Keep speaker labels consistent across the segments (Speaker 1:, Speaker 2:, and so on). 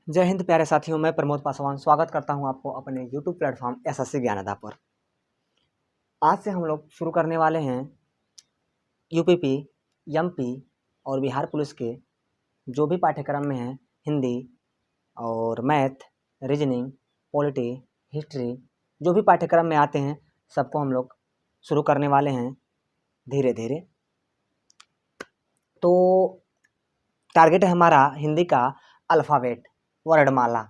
Speaker 1: जय हिंद प्यारे साथियों, मैं प्रमोद पासवान स्वागत करता हूं आपको अपने YouTube प्लेटफॉर्म एसएससी ज्ञानदा पर। आज से हम लोग शुरू करने वाले हैं यूपीपी, एमपी और बिहार पुलिस के जो भी पाठ्यक्रम में हैं, हिंदी और मैथ, रीजनिंग, पॉलिटी, हिस्ट्री, जो भी पाठ्यक्रम में आते हैं सबको हम लोग शुरू करने वाले हैं धीरे धीरे। तो टारगेट है हमारा हिंदी का अल्फ़ाबेट, वर्णमाला।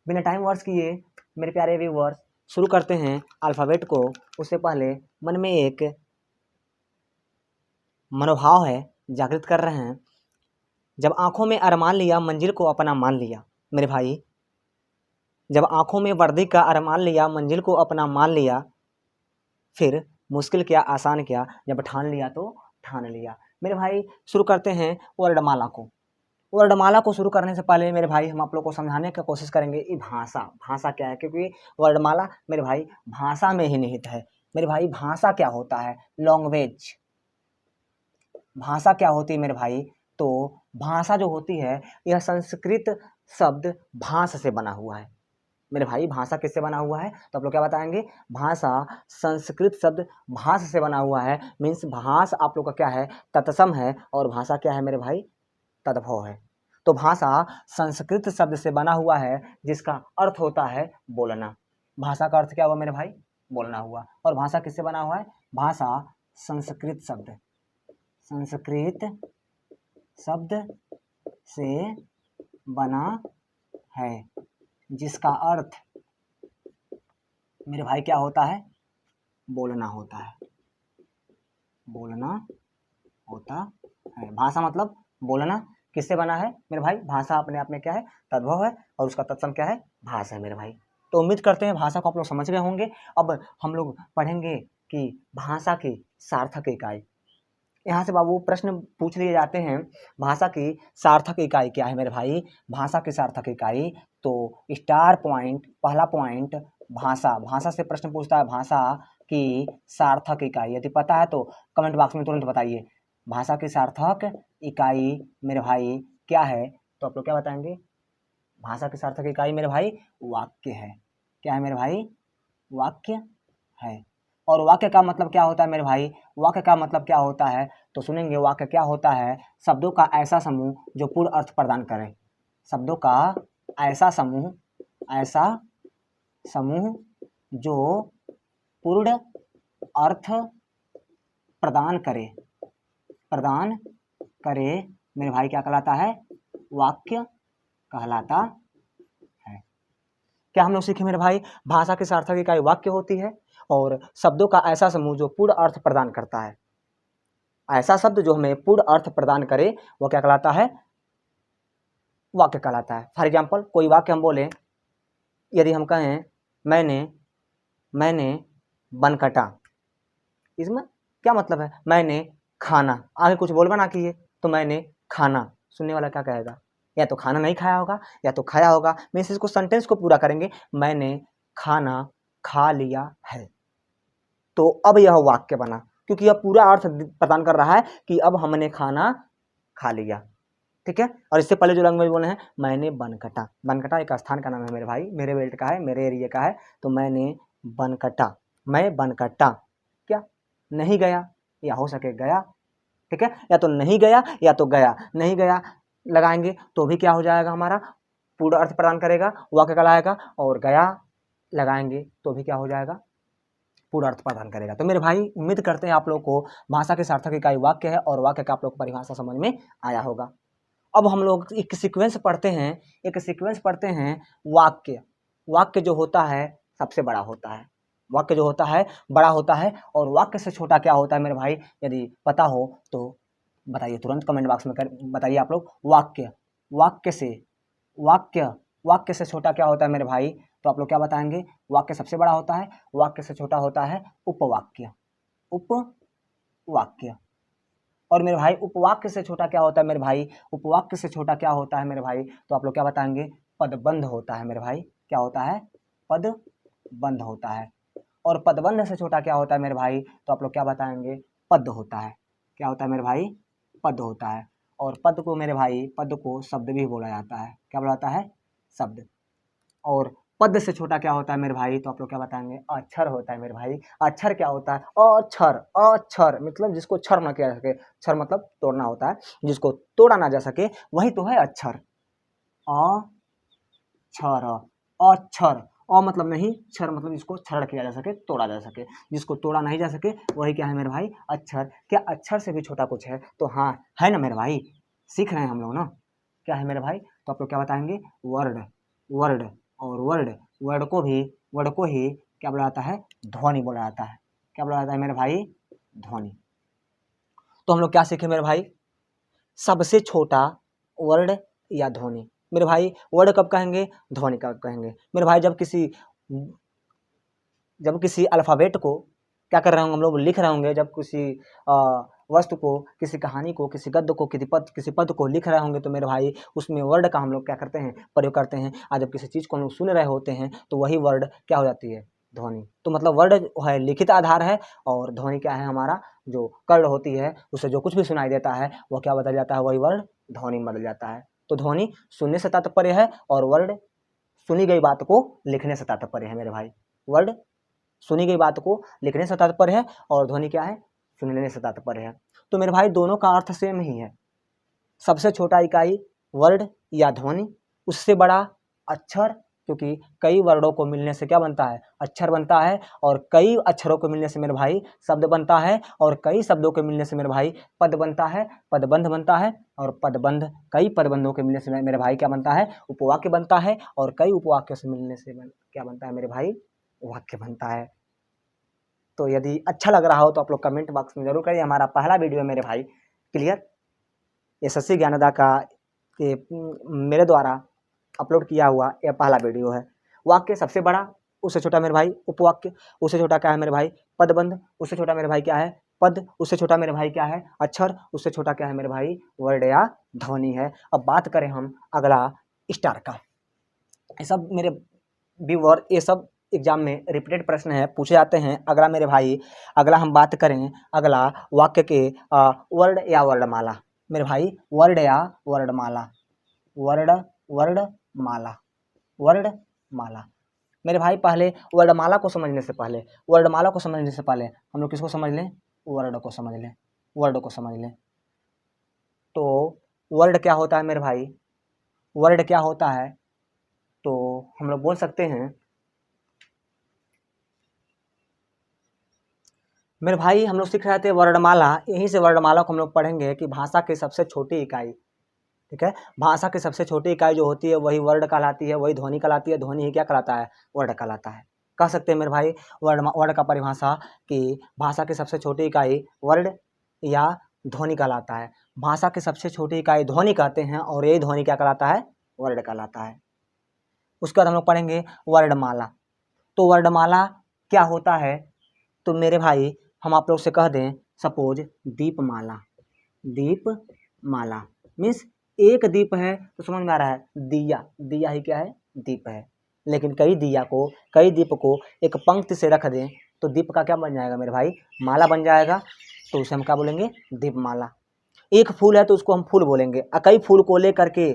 Speaker 1: बिना टाइम वर्स किए मेरे प्यारे व्यूवर्स शुरू करते हैं अल्फ़ाबेट को। उससे पहले मन में एक मनोभाव है, जागृत कर रहे हैं। जब आंखों में अरमान लिया, मंजिल को अपना मान लिया मेरे भाई। जब आंखों में वर्दी का अरमान लिया, मंजिल को अपना मान लिया, फिर मुश्किल क्या आसान क्या, जब ठान लिया तो ठान लिया मेरे भाई। शुरू करते हैं वर्णमाला को। वर्णमाला को शुरू करने से पहले मेरे भाई हम आप लोग को समझाने की कोशिश करेंगे ये भाषा क्या है, क्योंकि वर्णमाला मेरे भाई भाषा में ही निहित है। मेरे भाई भाषा क्या होता है? लैंग्वेज। भाषा क्या होती है मेरे भाई? तो भाषा जो होती है यह संस्कृत शब्द भाष से बना हुआ है मेरे भाई। भाषा किससे बना हुआ है? तो आप लोग क्या बताएंगे? भाषा संस्कृत शब्द भाष से बना हुआ है। मीन्स भाष आप लोग का क्या है? तत्सम है। और भाषा क्या है मेरे भाई? तद्भव है। तो भाषा संस्कृत शब्द से बना हुआ है जिसका अर्थ होता है बोलना। भाषा का अर्थ क्या हुआ मेरे भाई? बोलना हुआ। और भाषा किससे बना हुआ है? भाषा संस्कृत शब्द से बना है जिसका अर्थ मेरे भाई क्या होता है? बोलना होता है। बोलना होता है। भाषा मतलब बोलना। किससे बना है मेरे भाई? भाषा अपने आप में क्या है? तद्भव है। और उसका तत्सम क्या है? भाष है मेरे भाई। तो उम्मीद करते हैं भाषा को आप लोग समझ गए होंगे। अब हम लोग पढ़ेंगे कि भाषा की सार्थक इकाई। यहाँ से बाबू प्रश्न पूछ लिए जाते हैं, भाषा की सार्थक इकाई क्या है मेरे भाई? भाषा की सार्थक इकाई तो स्टार पॉइंट, पहला पॉइंट भाषा। भाषा से प्रश्न पूछता है भाषा की सार्थक इकाई। यदि पता है तो कमेंट बॉक्स में तुरंत बताइए भाषा की सार्थक इकाई मेरे भाई क्या है। तो आप लोग क्या बताएंगे? भाषा की सार्थक इकाई मेरे भाई वाक्य है। क्या है मेरे भाई? वाक्य है। और वाक्य का मतलब क्या होता है मेरे भाई? वाक्य का मतलब क्या होता है तो सुनेंगे। वाक्य क्या होता है? शब्दों का ऐसा समूह जो पूर्ण अर्थ प्रदान करे। शब्दों का ऐसा समूह जो पूर्ण अर्थ प्रदान करे मेरे भाई क्या कहलाता है? वाक्य कहलाता है। क्या हम लोग सीखे मेरे भाई? भाषा की सार्थक इकाई वाक्य होती है और शब्दों का ऐसा समूह जो पूर्ण अर्थ प्रदान करता है। ऐसा शब्द जो हमें पूर्ण अर्थ प्रदान करे वो क्या कहलाता है? वाक्य कहलाता है। फॉर एग्जाम्पल कोई वाक्य हम बोले, यदि हम कहें मैंने बन कटा, इसमें क्या मतलब है? मैंने खाना, आगे कुछ बोलबा ना किए तो मैंने खाना, सुनने वाला क्या कहेगा? या तो खाना नहीं खाया होगा या तो खाया होगा। मीन्स इसको सेंटेंस को पूरा करेंगे, मैंने खाना खा लिया है। तो अब यह वाक्य बना क्योंकि यह पूरा अर्थ प्रदान कर रहा है कि अब हमने खाना खा लिया। ठीक है। और इससे पहले जो लैंग्वेज बोले हैं मैंने बनकटा। बनकटा एक स्थान का नाम है मेरे भाई, मेरे बेल्ट का है, मेरे एरिया का है। तो मैंने बनकटा, मैं बनकटा क्या नहीं गया, या हो सके गया। ठीक है। या तो नहीं गया या तो गया। नहीं गया लगाएंगे तो भी क्या हो जाएगा हमारा? पूर्ण अर्थ प्रदान करेगा, वाक्य कहलाएगा। और गया लगाएंगे तो भी क्या हो जाएगा? पूर्ण अर्थ प्रदान करेगा। तो मेरे भाई उम्मीद करते हैं आप लोग को भाषा की सार्थक इकाई वाक्य है और वाक्य का आप लोग को परिभाषा समझ में आया होगा। अब हम लोग एक सीक्वेंस पढ़ते हैं। वाक्य, वाक्य जो होता है सबसे बड़ा होता है। वाक्य जो होता है बड़ा होता है और वाक्य से छोटा क्या होता है मेरे भाई? यदि पता हो तो बताइए, तुरंत कमेंट बॉक्स में बताइए आप लोग। वाक्य वाक्य से छोटा क्या होता है मेरे भाई? तो आप लोग क्या बताएंगे? वाक्य सबसे बड़ा होता है, वाक्य से छोटा होता है उपवाक्य। उपवाक्य। और मेरे भाई उपवाक्य से छोटा क्या होता है मेरे भाई? उपवाक्य से छोटा क्या होता है मेरे भाई? तो आप लोग क्या बताएंगे? पदबंध होता है मेरे भाई। क्या होता है? पदबंध होता है। और पदबंध से छोटा क्या होता है मेरे भाई? तो आप लोग क्या बताएंगे? पद होता है। क्या होता है मेरे भाई? पद होता है। और पद को मेरे भाई, पद को शब्द भी बोला जाता है। क्या बोला जाता है? शब्द। और पद से छोटा क्या होता है मेरे भाई, तो आप लोग क्या बताएंगे, अक्षर होता है मेरे भाई। अक्षर क्या होता है, अक्षर, अक्षर मतलब जिसको क्षर ना किया जा सके, क्षर मतलब तोड़ना होता है, जिसको तोड़ा ना जा सके वही तो है अक्षर। अक्षर, अक्षर, अ मतलब नहीं, क्षर मतलब जिसको क्षरण किया जा सके, तोड़ा जा सके, जिसको तोड़ा नहीं जा सके वही क्या है मेरे भाई, अक्षर। क्या अक्षर से भी छोटा कुछ है, तो हाँ है ना मेरे भाई, सीख रहे हैं हम लोग ना, क्या है मेरे भाई, तो आप लोग क्या बताएंगे, वर्ड, वर्ड। और वर्ड, वर्ड को ही क्या बोला जाता है, ध्वनि बोला जाता है। क्या बोला जाता है मेरे भाई, ध्वनि। तो हम लोग क्या सीखे मेरे भाई, सबसे छोटा वर्ड या ध्वनि। मेरे भाई वर्ड कब कहेंगे, ध्वनि कब कहेंगे मेरे भाई, जब किसी अल्फ़ाबेट को क्या कर रहे होंगे हम लोग, लिख रहे होंगे, जब किसी वस्तु को, किसी कहानी को, किसी गद्य को, किसी पद को लिख रहे होंगे, तो मेरे भाई उसमें वर्ड का हम लोग क्या करते हैं, प्रयोग करते हैं। आज जब किसी चीज़ को हम लोग सुन रहे होते हैं तो वही वर्ड क्या हो जाती है, ध्वनि। तो मतलब वर्ड है लिखित आधार है, और ध्वनि क्या है, हमारा जो कर्ण होती है, उससे जो कुछ भी सुनाई देता है वह क्या बदल जाता है, वही वर्ड ध्वनि में बदल जाता है। तो ध्वनि सुनने से तात्पर्य है, और वर्ड सुनी गई बात को लिखने से तात्पर्य है मेरे भाई। वर्ड सुनी गई बात को लिखने से तात्पर्य है, और ध्वनि क्या है, सुनने से तात्पर्य है। तो मेरे भाई दोनों का अर्थ सेम ही है। सबसे छोटा इकाई वर्ड या ध्वनि, उससे बड़ा अक्षर, क्योंकि कई वर्डों को मिलने से क्या बनता है, अक्षर बनता है, और कई अक्षरों को मिलने से मेरे भाई शब्द बनता है, और कई शब्दों के मिलने से मेरे भाई पद बनता है, पदबंध बनता है, और पदबंध, कई पदबंधों के मिलने से मेरे भाई क्या बनता है, उपवाक्य बनता है, और कई उपवाक्यों से मिलने से क्या बनता है मेरे भाई, वाक्य बनता है। तो यदि अच्छा लग रहा हो तो आप लोग कमेंट बॉक्स में जरूर करिए। हमारा पहला वीडियो है मेरे भाई, क्लियर, एसएससी ज्ञानदा का के मेरे द्वारा अपलोड किया हुआ यह पहला वीडियो है। वाक्य सबसे बड़ा, उससे छोटा मेरे भाई उपवाक्य, उससे छोटा क्या है मेरे भाई, पदबंध, उससे छोटा मेरे भाई क्या है, पद, उससे छोटा मेरे भाई क्या है, अक्षर, उससे छोटा क्या है मेरे भाई, वर्ड या ध्वनि है। अब बात करें हम अगला स्टार का। ये सब मेरे व्यूअर, ये सब एग्जाम में रिपीटेड प्रश्न है, पूछे जाते हैं। अगला मेरे भाई, अगला हम बात करें, अगला वाक्य के वर्ड या वर्णमाला। मेरे भाई वर्ड या वर्णमाला, वर्ड, वर्णमाला, वर्णमाला। मेरे भाई पहले वर्णमाला को समझने से पहले, वर्णमाला को समझने से पहले हम लोग किसको समझ लें, वर्ड को समझ लें, वर्ड को समझ लें। तो वर्ड क्या होता है मेरे भाई, वर्ड क्या होता है, तो हम लोग बोल सकते हैं मेरे भाई, हम लोग सीख रहे थे वर्णमाला, यहीं से वर्णमाला को हम लोग पढ़ेंगे कि भाषा की सबसे छोटी इकाई, ठीक है, भाषा की सबसे छोटी इकाई जो होती है वही वर्ड कहलाती है, वही ध्वनि कहलाती है। ध्वनि ही क्या कहलाता है, वर्ड कहलाता है। कह सकते हैं मेरे भाई वर्ड का परिभाषा कि भाषा की सबसे छोटी इकाई वर्ड या ध्वनि कहलाता है। भाषा की सबसे छोटी इकाई ध्वनि कहते हैं, और यही ध्वनि क्या कहलाता है, वर्ड कहलाता है। उसके बाद हम लोग पढ़ेंगे वर्णमाला। तो वर्णमाला क्या होता है, तो मेरे भाई हम आप लोग से कह दें, सपोज दीपमाला, दीपमाला मीन्स एक दीप है, तो समझ में आ रहा है, दिया, दिया ही क्या है, दीप है। लेकिन कई दीप को एक पंक्ति से रख दें तो दीप का क्या बन जाएगा मेरे भाई, माला बन जाएगा। तो उसे हम क्या बोलेंगे, दीपमाला। एक फूल है तो उसको हम फूल बोलेंगे, और कई फूल को ले करके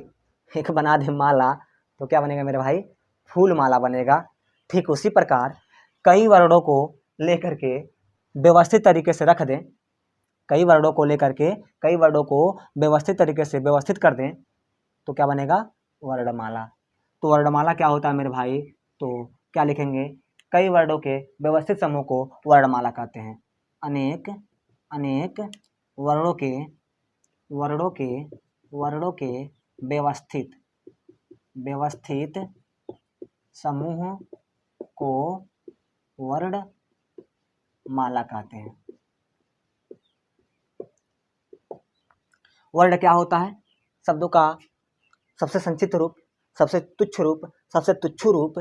Speaker 1: एक बना दे माला, तो क्या बनेगा मेरे भाई, फूल माला बनेगा। ठीक उसी प्रकार कई वर्डों को लेकर के व्यवस्थित तरीके से रख दें, कई वर्डों को लेकर के कई वर्डों को व्यवस्थित तरीके से व्यवस्थित कर दें, तो क्या बनेगा, वर्णमाला। तो वर्णमाला क्या होता है मेरे भाई, तो क्या लिखेंगे, कई वर्डों के व्यवस्थित समूह को वर्णमाला कहते हैं। अनेक, अनेक वर्णों के, वर्णों के, वर्णों के व्यवस्थित, व्यवस्थित समूह को वर्णमाला कहते हैं। वर्ड क्या होता है, शब्दों का सबसे संक्षिप्त रूप, सबसे तुच्छ रूप, सबसे तुच्छ रूप,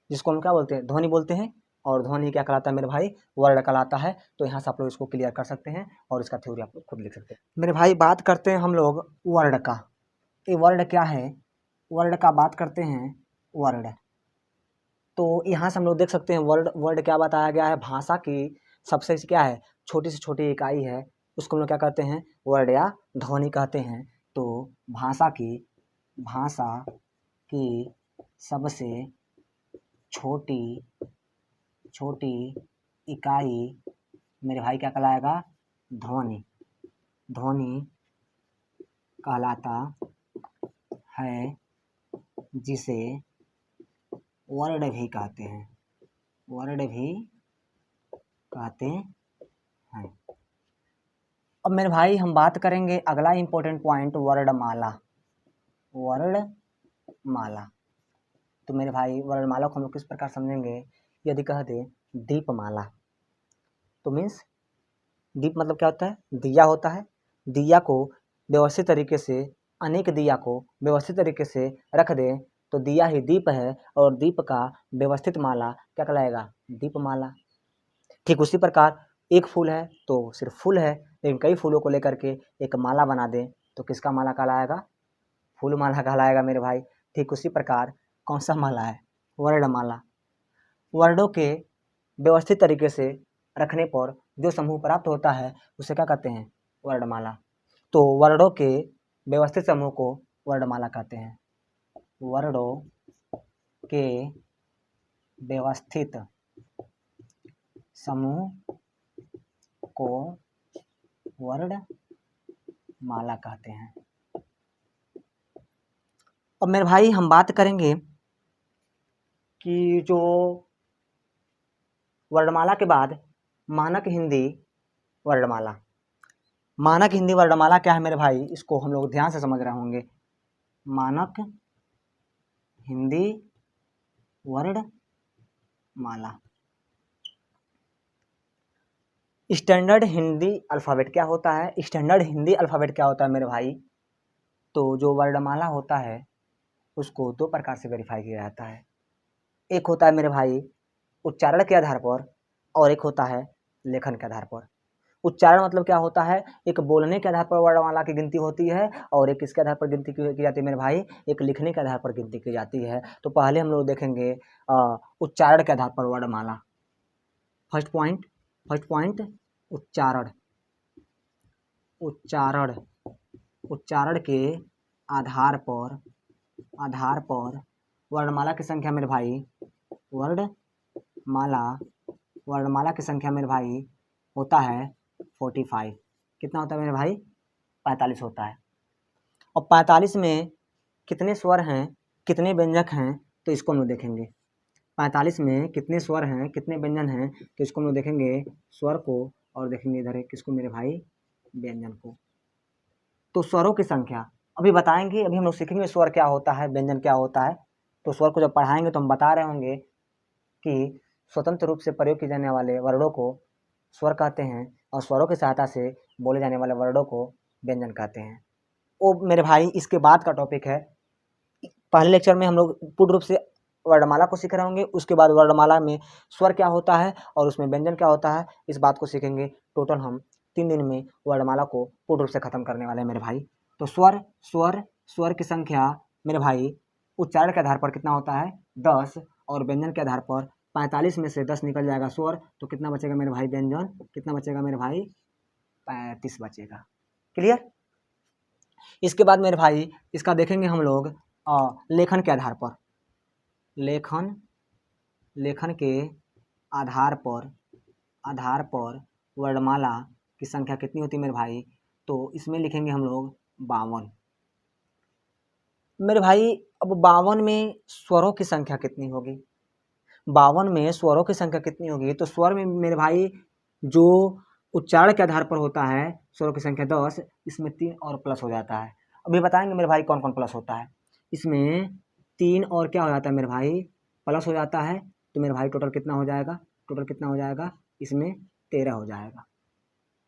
Speaker 1: जिसको हम क्या बोलते हैं, ध्वनि बोलते हैं। और ध्वनि क्या कहलाता है मेरे भाई, वर्ड कहलाता है। तो यहाँ से आप लोग इसको क्लियर कर सकते हैं, और इसका थ्योरी आप लोग खुद लिख सकते हैं। मेरे भाई बात करते हैं हम लोग वर्ड का। ये वर्ड क्या है, वर्ड का बात करते हैं, वर्ड। तो यहाँ से हम लोग देख सकते हैं वर्ड क्या बताया गया है, भाषा की सबसे क्या है, छोटी से छोटी इकाई है, उसको हम लोग क्या कहते हैं, वर्ड या ध्वनि कहते हैं। तो भाषा की, भाषा की सबसे छोटी छोटी इकाई मेरे भाई क्या कहलाएगा? ध्वनि। ध्वनि कहलाता है, जिसे वर्ड भी कहते हैं। वर्ड भी कहते हैं। अब मेरे भाई हम बात करेंगे अगला इंपॉर्टेंट पॉइंट, वर्णमाला। वर्णमाला। तो मेरे भाई वर्णमाला को हम लोग किस प्रकार समझेंगे? यदि कह दे दीपमाला, तो मीन्स दीप मतलब क्या होता है? दिया होता है। दिया को व्यवस्थित तरीके से, अनेक दिया को व्यवस्थित तरीके से रख दे तो दिया ही दीप है, और दीप का व्यवस्थित माला क्या कहलाएगा? दीपमाला। ठीक उसी प्रकार एक फूल है तो सिर्फ फूल है, लेकिन कई फूलों को लेकर के एक माला बना दे तो किसका माला कहलाएगा? फूल माला कहलाएगा मेरे भाई। ठीक उसी प्रकार कौन सा माला है? वर्णमाला। वर्णों के व्यवस्थित तरीके से रखने पर जो समूह प्राप्त होता है उसे क्या कहते हैं? वर्णमाला। तो वर्णों के व्यवस्थित समूह को वर्णमाला कहते हैं। वर्णों के व्यवस्थित समूह को वर्णमाला कहते हैं। अब मेरे भाई हम बात करेंगे कि जो वर्णमाला के बाद मानक हिंदी वर्णमाला। मानक हिंदी वर्णमाला क्या है मेरे भाई? इसको हम लोग ध्यान से समझ रहे होंगे। मानक हिंदी वर्णमाला। स्टैंडर्ड हिंदी अल्फ़ाबेट क्या होता है? स्टैंडर्ड हिंदी अल्फ़ाबेट क्या होता है मेरे भाई? तो जो वर्णमाला होता है उसको दो प्रकार से वेरीफाई किया जाता है। एक होता है मेरे भाई उच्चारण के आधार पर, और एक होता है लेखन के आधार पर। उच्चारण मतलब क्या होता है? एक बोलने के आधार पर वर्णमाला की गिनती होती है, और एक किसके आधार पर गिनती की जाती है मेरे भाई? एक लिखने के आधार पर गिनती की जाती है। तो पहले हम लोग देखेंगे उच्चारण के आधार पर वर्णमाला। फर्स्ट पॉइंट उच्चारण। उच्चारण उच्चारण के आधार पर वर्णमाला की संख्या मेरे भाई, वर्णमाला की संख्या मेरे भाई होता है 45। कितना होता है मेरे भाई? 45 होता है। और 45 में कितने स्वर हैं, कितने व्यंजक हैं, तो इसको हम लोग देखेंगे। 45 में कितने स्वर हैं, कितने व्यंजन हैं, तो इसको हम लोग देखेंगे स्वर को, और देखेंगे इधर किसको मेरे भाई? व्यंजन को। तो स्वरों की संख्या अभी बताएंगे, अभी हम लोग सीखेंगे स्वर क्या होता है, व्यंजन क्या होता है। तो स्वर को जब पढ़ाएंगे तो हम बता रहे होंगे कि स्वतंत्र रूप से प्रयोग किए जाने वाले वर्णों को स्वर कहते हैं, और स्वरों की सहायता से बोले जाने वाले वर्णों को व्यंजन कहते हैं। वो मेरे भाई इसके बाद का टॉपिक है। पहले लेक्चर में हम लोग पूर्ण रूप से वर्णमाला को सीख रहे होंगे, उसके बाद वर्णमाला में स्वर क्या होता है और उसमें व्यंजन क्या होता है, इस बात को सीखेंगे। टोटल हम 3 दिन में वर्णमाला को पूर्ण रूप से खत्म करने वाले हैं मेरे भाई। तो स्वर की संख्या मेरे भाई उच्चारण के आधार पर कितना होता है? 10, और व्यंजन के आधार पर 45 में से 10 निकल जाएगा स्वर, तो कितना बचेगा मेरे भाई व्यंजन? कितना बचेगा मेरे भाई? 35 बचेगा। क्लियर? इसके बाद मेरे भाई इसका देखेंगे हम लोग लेखन के आधार पर। लेखन के आधार पर वर्णमाला की संख्या कितनी होती है मेरे भाई? तो इसमें लिखेंगे हम लोग 52। मेरे भाई अब 52 में स्वरों की संख्या कितनी होगी? 52 में स्वरों की संख्या कितनी होगी? तो स्वर में मेरे भाई जो उच्चारण के आधार पर होता है स्वरों की संख्या 10, इसमें 3 और प्लस हो जाता है। अभी बताएंगे मेरे भाई कौन कौन प्लस होता है। इसमें 3 और क्या हो जाता है मेरे भाई? प्लस हो जाता है। तो मेरे भाई टोटल कितना हो जाएगा? टोटल कितना हो जाएगा? इसमें 13 हो जाएगा।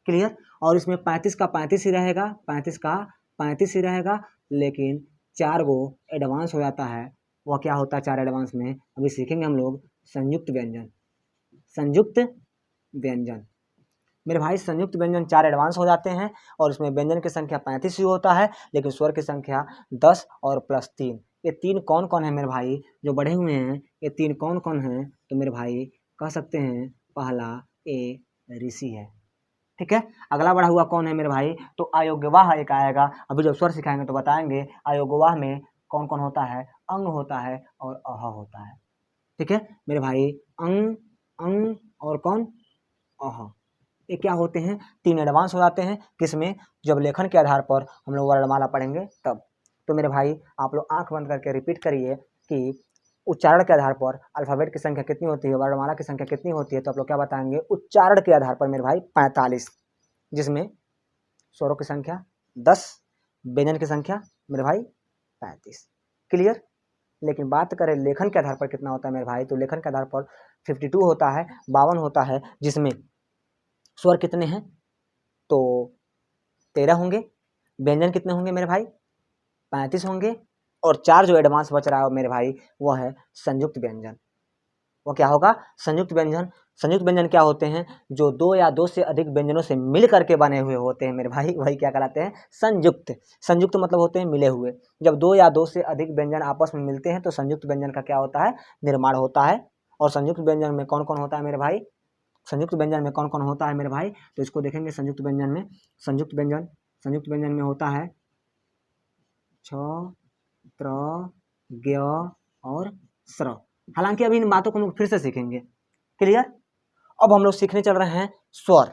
Speaker 1: क्लियर? और इसमें 35 का 35 ही रहेगा, 35 का 35 ही रहेगा, लेकिन 4 गो एडवांस हो जाता है। वह क्या होता है 4 एडवांस में? अभी सीखेंगे हम लोग संयुक्त व्यंजन। संयुक्त व्यंजन मेरे भाई संयुक्त व्यंजन 4 एडवांस हो जाते हैं, और इसमें व्यंजन की संख्या 35 ही होता है, लेकिन स्वर की संख्या 10 और प्लस 3। ये 3 कौन कौन है मेरे भाई जो बढ़े हुए हैं? ये 3 कौन कौन हैं? तो मेरे भाई कह सकते हैं पहला ए ऋषि है। ठीक है? अगला बढ़ा हुआ कौन है मेरे भाई? तो अयोग्यवाह एक आएगा। अभी जब स्वर सिखाएंगे तो बताएंगे अयोग्यवाह में कौन कौन होता है, अंग होता है और अह होता है। ठीक है मेरे भाई, अंग, अंग और कौन, अह, ये क्या होते हैं, तीन एडवांस हो जाते हैं, किसमें, जब लेखन के आधार पर हम लोग वर्णमाला पढ़ेंगे तब। तो मेरे भाई आप लोग आंख बंद करके रिपीट करिए कि उच्चारण के आधार पर अल्फाबेट की संख्या कितनी होती है, वर्णमाला की संख्या कितनी होती है, तो आप लोग क्या बताएंगे, उच्चारण के आधार पर मेरे भाई 45, जिसमें स्वरों की संख्या 10, व्यंजन की संख्या मेरे भाई 35। क्लियर। लेकिन बात करें लेखन के आधार पर कितना होता है मेरे भाई, तो लेखन के आधार पर 52 होता है, 52 होता है, जिसमें स्वर कितने हैं, तो 13 होंगे, व्यंजन कितने होंगे मेरे भाई, 35 होंगे, और 4 जो एडवांस बच रहा है मेरे भाई वह है संयुक्त व्यंजन। वो क्या होगा, संयुक्त व्यंजन। संयुक्त व्यंजन क्या होते हैं, जो 2 या 2 से अधिक व्यंजनों से मिल करके बने हुए होते हैं मेरे भाई, वही क्या कहलाते हैं, संयुक्त। संयुक्त मतलब होते हैं मिले हुए। जब 2 या 2 से अधिक व्यंजन आपस में मिलते हैं तो संयुक्त व्यंजन का क्या होता है, निर्माण होता है। और संयुक्त व्यंजन में कौन कौन होता है मेरे भाई, संयुक्त व्यंजन में कौन कौन होता है मेरे भाई, तो इसको देखेंगे संयुक्त व्यंजन में। संयुक्त व्यंजन में होता है छ, त्र, ज्ञ और स्र। हालांकि अभी इन बातों को हम लोग फिर से सीखेंगे। क्लियर। अब हम लोग सीखने चल रहे हैं स्वर।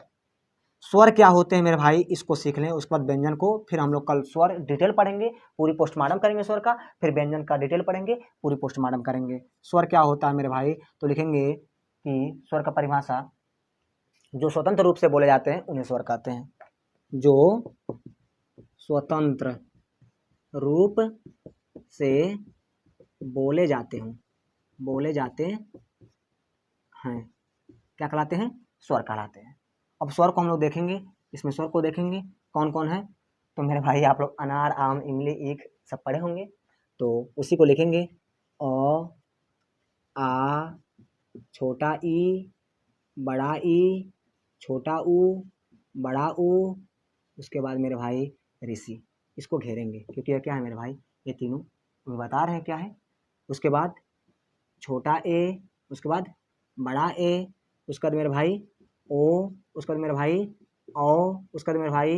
Speaker 1: स्वर क्या होते हैं मेरे भाई, इसको सीख लें, उसके बाद व्यंजन को, फिर हम लोग कल स्वर डिटेल पढ़ेंगे, पूरी पोस्टमार्टम करेंगे स्वर का, फिर व्यंजन का डिटेल पढ़ेंगे, पूरी पोस्टमार्टम करेंगे। स्वर क्या होता है मेरे भाई, तो लिखेंगे कि स्वर का परिभाषा, जो स्वतंत्र रूप से बोले जाते हैं उन्हें स्वर कहते हैं। जो स्वतंत्र रूप से बोले जाते हैं क्या कहलाते हैं, स्वर कहलाते हैं। अब स्वर को हम लोग देखेंगे, इसमें स्वर को देखेंगे कौन कौन है, तो मेरे भाई आप लोग अनार, आम, इमली, ईख सब पढ़े होंगे, तो उसी को लिखेंगे। अ, आ, छोटा ई, बड़ा ई, छोटा ऊ, बड़ा ऊ, उसके बाद मेरे भाई ऋषि। इसको घेरेंगे क्योंकि ये क्या है मेरे भाई, ये तीनों हम बता रहे हैं क्या है। उसके बाद छोटा ए, उसके बाद बड़ा ए, उसके बाद मेरे भाई ओ, उसके बाद मेरे भाई औ, उसके बाद मेरे भाई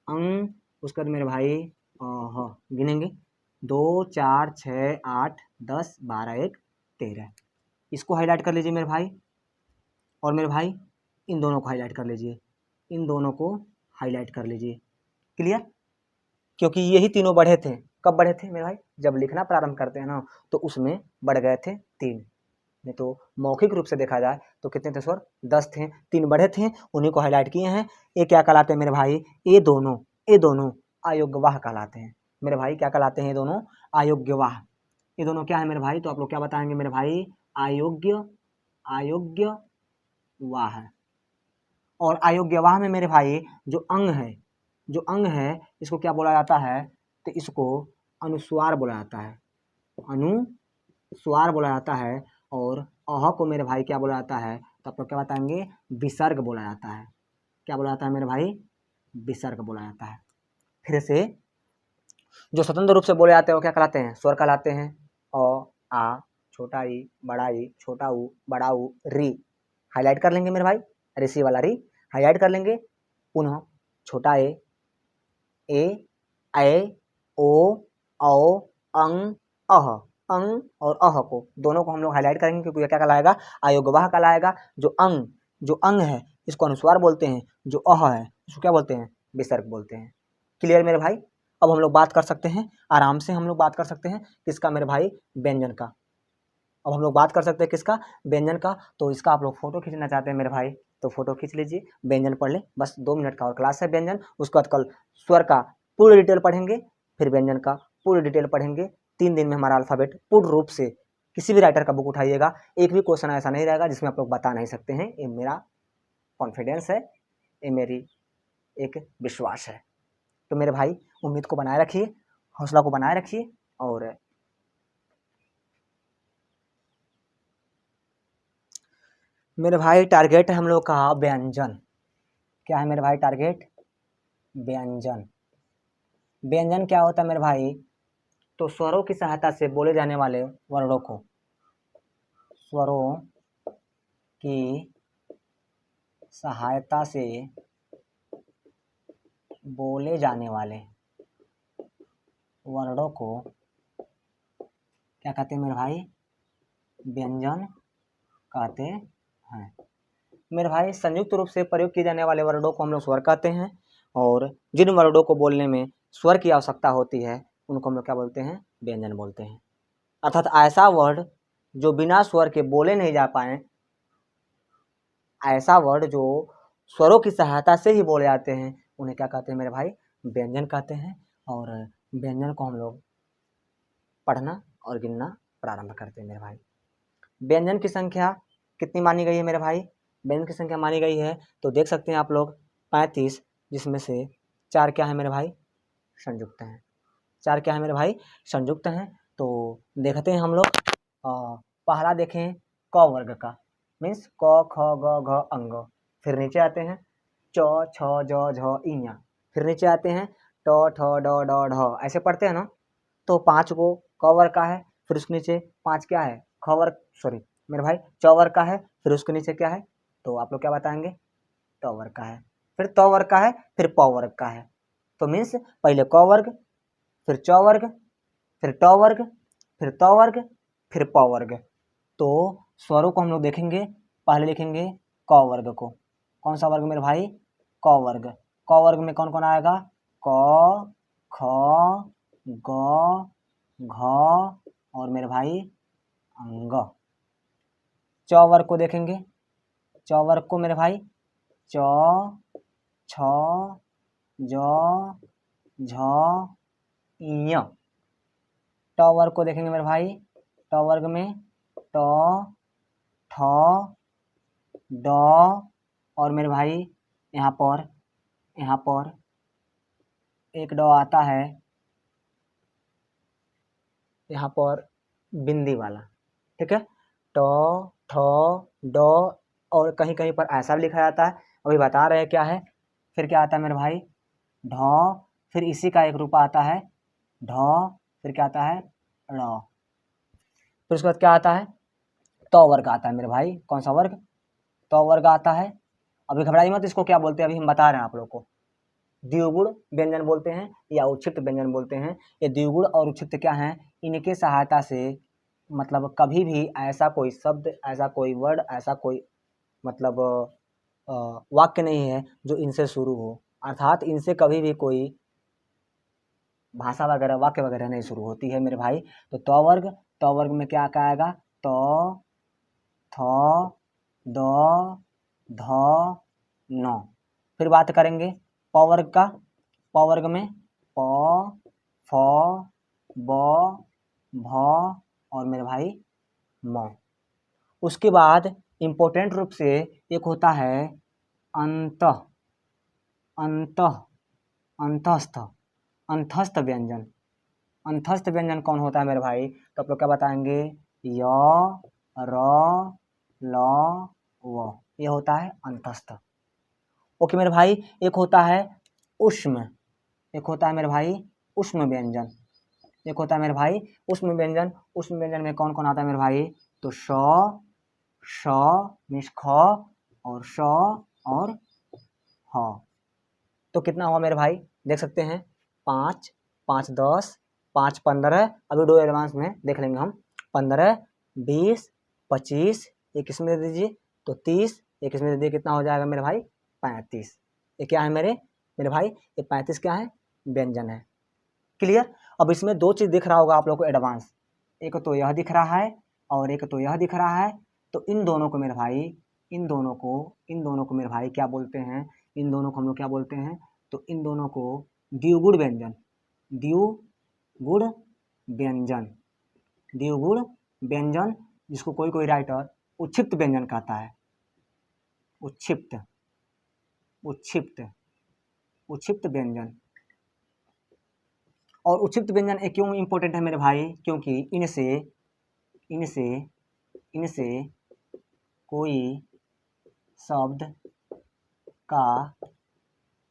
Speaker 1: अंग, उसके बाद मेरे भाई ह। गिनेंगे 2 4 6 8 10 12 1 13। इसको हाईलाइट कर लीजिए मेरे भाई, और मेरे भाई इन दोनों को हाईलाइट कर लीजिए, इन दोनों को हाईलाइट कर लीजिए। क्लियर। क्योंकि यही तीनों बढ़े थे, कब बढ़े थे मेरे भाई, जब लिखना प्रारंभ करते हैं ना तो उसमें बढ़ गए थे 3। नहीं तो मौखिक रूप से देखा जाए तो कितने थे स्वर, 10 थे, 3 बढ़े थे, उन्हीं को हाईलाइट किए हैं। ये क्या कहलाते हैं मेरे भाई, ये दोनों अयोग्यवाह कहलाते हैं मेरे भाई। क्या कहलाते हैं ये दोनों, अयोग्यवाह। ये दोनों क्या है मेरे भाई, तो आप लोग क्या बताएंगे मेरे भाई, अयोग्य वाह है। और अयोग्यवाह में मेरे भाई जो अंग है इसको क्या बोला जाता है, तो इसको अनुस्वार बोला जाता है, अनुस्वार बोला जाता है। और अह को मेरे भाई क्या बोला जाता है, तो आप लोग क्या बताएंगे, विसर्ग बोला जाता है। क्या बोला जाता है मेरे भाई, विसर्ग बोला जाता है। फिर से जो स्वतंत्र रूप से बोले जाते हैं वो क्या कहलाते हैं, स्वर कहलाते हैं। अ, आ, छोटा ई, बड़ा ई, छोटा ऊ, बड़ा ऊ, री। हाईलाइट कर लेंगे मेरे भाई, ऋषि वाला री हाईलाइट कर लेंगे। पुनः छोटा ए, ओ, औ, अंग, अह। अंग और अह को दोनों को हम लोग हाईलाइट करेंगे क्योंकि यह क्या कहलाएगा, अयोग्यवाह कहलाएगा। जो अंग है इसको अनुस्वार बोलते हैं, जो अह है इसको क्या बोलते हैं, विसर्ग बोलते हैं। क्लियर मेरे भाई। अब हम लोग बात कर सकते हैं, आराम से हम लोग बात कर सकते हैं किसका मेरे भाई, व्यंजन का। अब हम लोग बात कर सकते हैं किसका, व्यंजन का। तो इसका आप लोग फोटो खींचना चाहते हैं मेरे भाई तो फोटो खींच लीजिए, व्यंजन पढ़ लें, बस 2 मिनट का और क्लास है व्यंजन। उसके बाद कल स्वर का पूरी डिटेल पढ़ेंगे, फिर व्यंजन का पूरी डिटेल पढ़ेंगे। 3 दिन में हमारा अल्फाबेट पूर्ण रूप से, किसी भी राइटर का बुक उठाइएगा, एक भी क्वेश्चन ऐसा नहीं रहेगा जिसमें आप लोग बता नहीं सकते हैं। ये मेरा कॉन्फिडेंस है, ये मेरी एक विश्वास है। तो मेरे भाई उम्मीद को बनाए रखिए, हौसला को बनाए रखिए। और मेरे भाई टारगेट है हम लोग का व्यंजन। क्या है मेरे भाई टारगेट, व्यंजन। व्यंजन क्या होता है मेरे भाई, तो स्वरों की सहायता से बोले जाने वाले वर्णों को, स्वरों की सहायता से बोले जाने वाले वर्णों को क्या कहते हैं मेरे भाई, व्यंजन कहते हैं। मेरे भाई संयुक्त रूप से प्रयोग किए जाने वाले वर्डों को हम लोग स्वर कहते हैं, और जिन वर्डों को बोलने में स्वर की आवश्यकता होती है उनको हम लोग क्या बोलते हैं, व्यंजन बोलते हैं। अर्थात ऐसा वर्ड जो बिना स्वर के बोले नहीं जा पाए, ऐसा वर्ड जो स्वरों की सहायता से ही बोले जाते हैं, उन्हें क्या कहते हैं मेरे भाई, व्यंजन कहते हैं। और व्यंजन को हम लोग पढ़ना और गिनना प्रारंभ करते हैं मेरे भाई। व्यंजन की संख्या कितनी मानी गई है मेरे भाई, व्यंजन की संख्या मानी गई है तो देख सकते हैं आप लोग 35, जिसमें से 4 क्या है मेरे भाई, संयुक्त हैं। 4 क्या है मेरे भाई, संयुक्त हैं। तो देखते हैं हम लोग, पहला देखें क वर्ग का, मीन्स क ख ग घ अंग। फिर नीचे आते हैं च छ ज झ इया। फिर नीचे आते हैं ट ठ ड ढ ढ। ऐसे पढ़ते हैं ना। तो 5 को क वर्ग का है, फिर उसके नीचे 5 क्या है, ख वर्ग, सॉरी मेरे भाई च वर्ग का है, फिर उसके नीचे क्या है, तो आप लोग क्या बताएंगे, ट वर्ग का है, फिर त वर्ग का है, फिर प वर्ग का है। तो मीन्स पहले क वर्ग, फिर च वर्ग, फिर ट वर्ग, फिर त वर्ग, फिर प वर्ग। तो स्वरों को हम लोग देखेंगे, पहले लिखेंगे क वर्ग को। कौन सा वर्ग मेरे भाई, क वर्ग। क वर्ग में कौन कौन आएगा, क ख ग घ और मेरे भाई अंग। च वर्ग को देखेंगे, च वर्ग को मेरे भाई च छ ज झ इय। ट वर्ग को देखेंगे मेरे भाई, ट वर्ग में ट ठ ड और मेरे भाई यहाँ पर एक ड आता है यहाँ पर बिंदी वाला, ठीक है। ट ठ ड और कहीं कहीं पर ऐसा भी लिखा जाता है, अभी बता रहे हैं क्या है। फिर क्या आता है मेरे भाई, ढ, फिर इसी का एक रूप आता है ढ, फिर क्या आता है ड़, फिर उसके बाद क्या आता है, त वर्ग आता है मेरे भाई। कौन सा वर्ग, त वर्ग आता है। अभी घबराइए मत, इसको क्या बोलते हैं अभी हम बता रहे हैं आप लोग को। द्विगुण व्यंजन बोलते हैं या उच्छिष्ट व्यंजन बोलते हैं। ये द्विगुण और उच्छिष्ट क्या हैं, इनके सहायता से मतलब कभी भी ऐसा कोई शब्द, ऐसा कोई वर्ड, ऐसा कोई मतलब वाक्य नहीं है जो इनसे शुरू हो। अर्थात इनसे कभी भी कोई भाषा वगैरह, वाक्य वगैरह नहीं शुरू होती है मेरे भाई। तो त वर्ग, त वर्ग में क्या क्या आएगा, त थ द ध न। फिर बात करेंगे प वर्ग का। प वर्ग में प फ ब भ और मेरे भाई म। उसके बाद इम्पोर्टेंट रूप से एक होता है अंत, अंत, अंतस्थ, अंतस्थ व्यंजन। अंतस्थ व्यंजन कौन होता है मेरे भाई, तो आप लोग क्या बताएंगे, य र ल व, ये होता है अंतस्थ। ओके मेरे भाई, एक होता है उष्म, एक होता है मेरे भाई उष्म व्यंजन, एक होता है मेरे भाई उष्म व्यंजन। उष्म व्यंजन में कौन कौन आता है मेरे भाई, तो श, श मीन्स ख और श और ह। तो कितना हुआ मेरे भाई, देख सकते हैं 5, 5 10, 5 15, अभी 2 एडवांस में देख लेंगे हम। 15 20 25, एक इसमें दे दीजिए तो 30, एक इसमें दे दीजिए, कितना हो जाएगा मेरे भाई 35। ये क्या है मेरे मेरे भाई, ये 35 क्या है, व्यंजन है। क्लियर। अब इसमें 2 चीज़ दिख रहा होगा आप लोग को एडवांस, एक तो यह दिख रहा है और एक तो यह दिख रहा है। तो इन दोनों को मेरे भाई, इन दोनों को मेरे भाई क्या बोलते हैं, इन दोनों को हम लोग क्या बोलते हैं, तो इन दोनों को द्विगुण व्यंजन, द्विगुण व्यंजन, द्विगुण व्यंजन, जिसको कोई कोई राइटर उच्छिष्ट व्यंजन कहता है। उच्छिष्ट, उच्छिष्ट, उच्छिष्ट व्यंजन। और उच्छिष्ट व्यंजन ये क्यों इंपॉर्टेंट है मेरे भाई, क्योंकि इनसे इनसे इनसे कोई शब्द का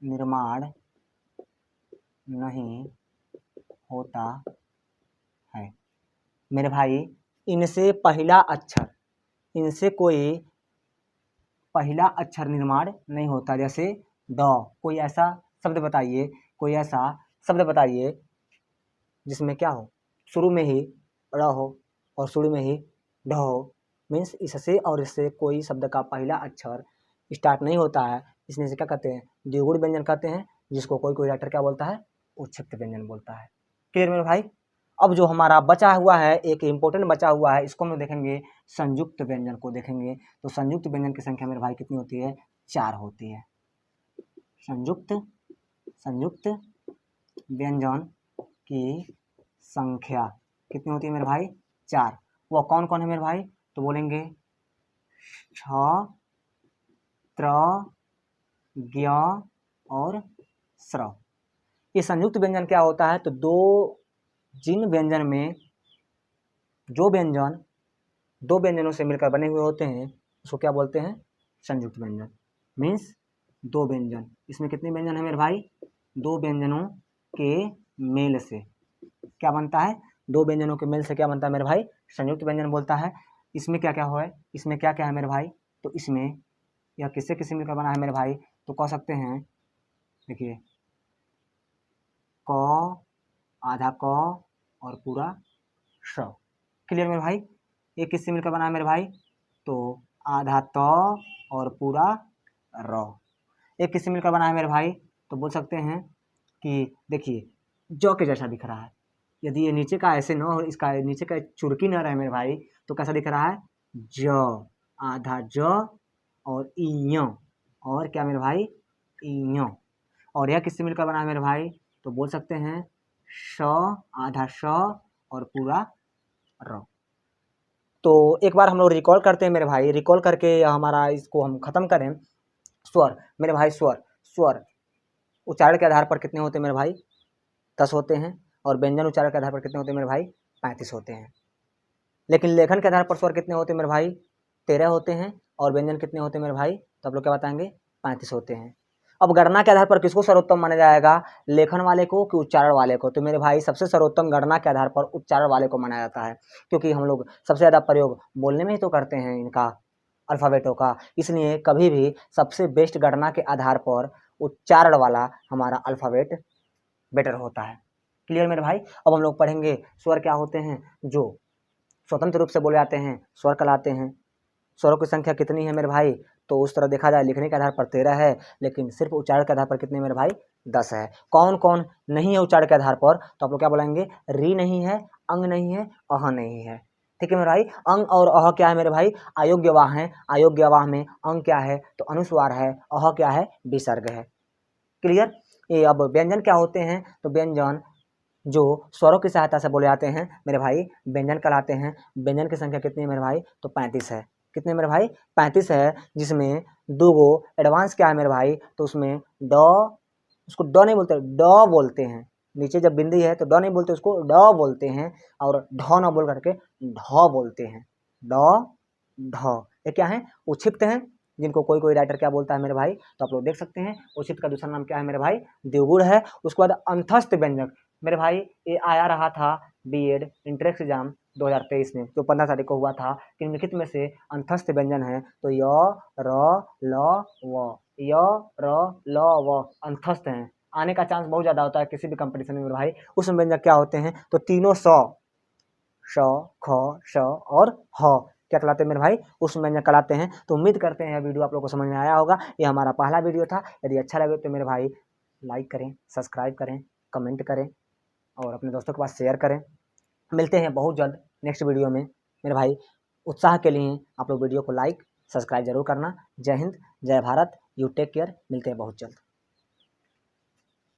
Speaker 1: निर्माण नहीं होता है मेरे भाई। इनसे पहला अक्षर, इनसे कोई पहला अक्षर निर्माण नहीं होता। जैसे द, कोई ऐसा शब्द बताइए, कोई ऐसा शब्द बताइए जिसमें क्या हो, शुरू में ही र हो, और शुरू में ही ढ मीन्स इससे और इससे कोई शब्द का पहला अक्षर स्टार्ट नहीं होता है, इसमें से क्या कहते हैं, द्विगुण व्यंजन कहते हैं, जिसको कोई कोई राइटर क्या बोलता है, उच्छिक्त व्यंजन बोलता है। क्लियर मेरे भाई। अब जो हमारा बचा हुआ है, एक इम्पोर्टेंट बचा हुआ है, इसको हम लोग देखेंगे, संयुक्त व्यंजन को देखेंगे। तो संयुक्त व्यंजन की संख्या मेरे भाई कितनी होती है, 4 होती है। संयुक्त व्यंजन की संख्या कितनी होती है मेरे भाई, 4। वो कौन कौन है मेरे भाई, तो बोलेंगे छ, त्र, ज्ञ और स्र। ये संयुक्त व्यंजन क्या होता है, तो जिन व्यंजन में जो व्यंजन 2 व्यंजनों से मिलकर बने हुए होते हैं उसको क्या बोलते हैं, संयुक्त व्यंजन। मीन्स 2 व्यंजन, इसमें कितने व्यंजन है मेरे भाई, 2 व्यंजनों के मेल से क्या बनता है, 2 व्यंजनों के मेल से क्या बनता है मेरे भाई, संयुक्त व्यंजन बोलता है। इसमें क्या क्या हुआ है, इसमें क्या क्या है मेरे भाई, तो इसमें यह किससे किससे मिलकर बना है मेरे भाई, तो कह सकते हैं, देखिए क, आधा क और पूरा श। क्लियर मेरे भाई। ये किससे मिलकर बना है मेरे भाई, तो आधा त और पूरा र। एक किससे मिलकर बना है मेरे भाई, तो बोल सकते हैं कि देखिए ज के जैसा दिख रहा है। यदि ये नीचे का ऐसे न हो, इसका नीचे का चुरकी न रहे मेरे भाई, तो कैसा दिख रहा है, ज, आधा ज और इय, और क्या मेरे भाई, इय। और यह किससे मिलकर बना है मेरे भाई, तो बोल सकते हैं श, आधा श और पूरा र। तो एक बार हम लोग रिकॉल करते हैं मेरे भाई, रिकॉल करके हमारा इसको हम खत्म करें। स्वर मेरे भाई, स्वर उच्चारण के आधार पर कितने होते हैं मेरे भाई, 10 होते हैं। और व्यंजन उच्चारण के आधार पर कितने होते हैं मेरे भाई, 35 होते हैं। लेकिन लेखन के आधार पर स्वर कितने होते हैं मेरे भाई, 13 होते हैं। और व्यंजन कितने होते हैं मेरे भाई, तो आप लोग क्या बताएंगे, 35 होते हैं। अब गणना के आधार पर किसको सर्वोत्तम माना जाएगा, लेखन वाले को कि उच्चारण वाले को, तो मेरे भाई सबसे सर्वोत्तम गणना के आधार पर उच्चारण वाले को माना जाता है, क्योंकि हम लोग सबसे ज़्यादा प्रयोग बोलने में ही तो करते हैं इनका, अल्फ़ाबेटों का। इसलिए कभी भी सबसे बेस्ट गणना के आधार पर उच्चारण वाला हमारा अल्फ़ाबेट बेटर होता है। क्लियर मेरे भाई। अब हम लोग पढ़ेंगे स्वर क्या होते हैं, जो स्वतंत्र रूप से बोले जाते हैं, स्वर कहलाते हैं। स्वरों की संख्या कितनी है मेरे भाई, तो उस तरह देखा जाए लिखने के आधार पर 13 है, लेकिन सिर्फ उच्चारण के आधार पर कितने मेरे भाई, 10 है। कौन कौन नहीं है उच्चारण के आधार पर, तो आप लोग क्या बोलेंगे, री नहीं है, अंग नहीं है, अह नहीं है। ठीक है मेरे भाई। अंग और अह क्या है मेरे भाई, अयोग्यवाह है। अयोग्यवाह में अंग क्या है, तो अनुस्वार है, अह क्या है, विसर्ग है। क्लियर। ये अब व्यंजन क्या होते हैं, तो व्यंजन जो स्वरों की सहायता से बोले जाते हैं मेरे भाई, व्यंजन कहलाते हैं। व्यंजन की संख्या कितनी है मेरे भाई, तो 35 है। कितने मेरे भाई, 35 है, जिसमें 2 गो एडवांस क्या है मेरे भाई, तो उसमें ड, उसको ड नहीं बोलते, ड बोलते हैं। नीचे जब बिंदी है तो ड नहीं बोलते, उसको ड बोलते हैं। और ढ न बोल करके ढ बोलते हैं, ड ढ। ये क्या है, उच्छिक्त हैं, जिनको कोई कोई राइटर क्या बोलता है मेरे भाई, तो आप लोग देख सकते हैं। उच्छिक्त का दूसरा नाम क्या है मेरे भाई, द्विगुण है। उसके बाद अंतस्थ व्यंजक मेरे भाई, ये आया रहा था बीएड इंट्रेंस एग्जाम 2023 में, जो 15 तारीख को हुआ था। निम्नलिखित में से अंतस्थ व्यंजन है, तो य, र, ल, व, य, र, ल, व अंतस्थ हैं। आने का चांस बहुत ज़्यादा होता है किसी भी कंपटीशन में मेरे भाई। उस व्यंजक क्या होते हैं, तो तीनों श, ख, श और ह क्या कहलाते हैं मेरे भाई, उस व्यंजन कहलाते हैं। तो उम्मीद करते हैं यह वीडियो आप लोगों को समझ में आया होगा। ये हमारा पहला वीडियो था। यदि अच्छा लगे तो मेरे भाई लाइक करें, सब्सक्राइब करें, कमेंट करें और अपने दोस्तों के पास शेयर करें। मिलते हैं बहुत जल्द नेक्स्ट वीडियो में मेरे भाई। उत्साह के लिए आप लोग वीडियो को लाइक सब्सक्राइब जरूर करना। जय हिंद, जय भारत, यू टेक केयर। मिलते हैं बहुत जल्द।